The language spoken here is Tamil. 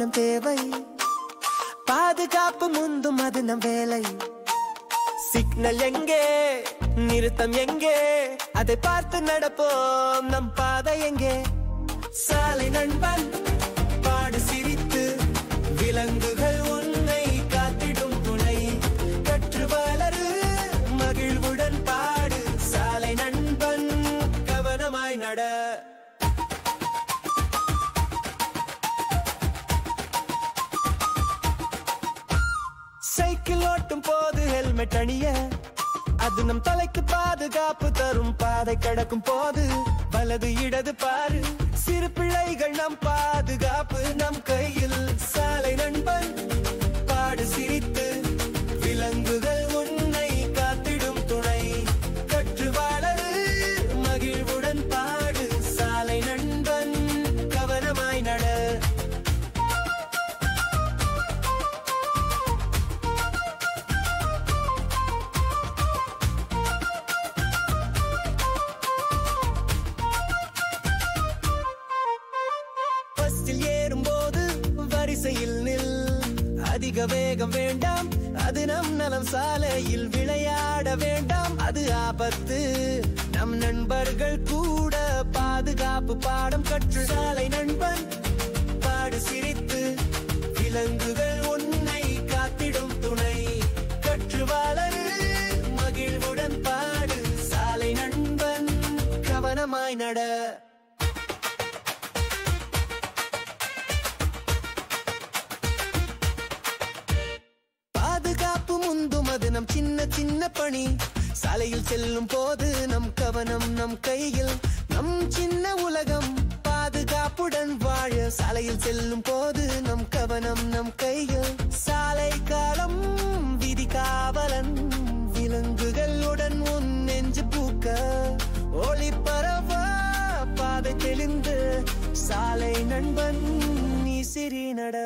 கவனம் தேவை. பாதுகாப்பு முந்தும் அது நம் வேலை. சிக்னல் எங்கே, நிறுத்தம் எங்கே, அதை பார்த்து நடப்போம். நம் பாதை எங்கே? சாலை நண்பன் பாடு சிரித்து, விலங்குகள் உன்னை காத்திடும் துணை. கற்று வளரு மகிழ்வுடன் பாடு. சாலை நண்பன் கவனமாய் நட. சைக்கிள் ஓட்டும் போது ஹெல்மெட் அணிய, அது நம் தலைக்கு பாதுகாப்பு தரும். பாதை கடக்கும் போது வலது இடது பாரு. சிறு பிள்ளைகள் நம் பாதுகாப்பு நம் கையில். சாலை நண்பன் பாடு சிரித்து, விலங்குகள் உன்னை காத்திடும் துணை. கற்று வளரு மகிழ்வுடன் பாடு. சாலை நண்பன் கவனமாய் நட. ஏறும்போது வரிசையில் நில். அதிக வேகம் வேண்டாம், அது நம் நலம். சாலையில் விளையாட வேண்டாம், அது ஆபத்து. நம் நண்பர்கள் கூட பாதுகாப்பு பாடம் கற்று. சாலை நண்பன் பாடு சிரித்து, விலங்குகள் உன்னை காத்திடும் துணை. கற்று வளரு மகிழ்வுடன் பாடு. சாலை நண்பன் கவனமாய் நட. பாதுகாப்பு முந்தும் அது நம் சின்ன சின்ன பணி. சாலையில் செல்லும் போது நம் கவனம் நம் கையில். நம் சின்ன உலகம் பாதுகாப்புடன் வாழ. சாலையில் செல்லும் போது நம் கவனம் நம் கையில். சாலை காலம் விதி காவலன். விலங்குகளுடன் உன் நெஞ்சு பூக்க. ஒளி பரவ பாதை தெளிந்து. சாலை நண்பன் நீ சிறி நட.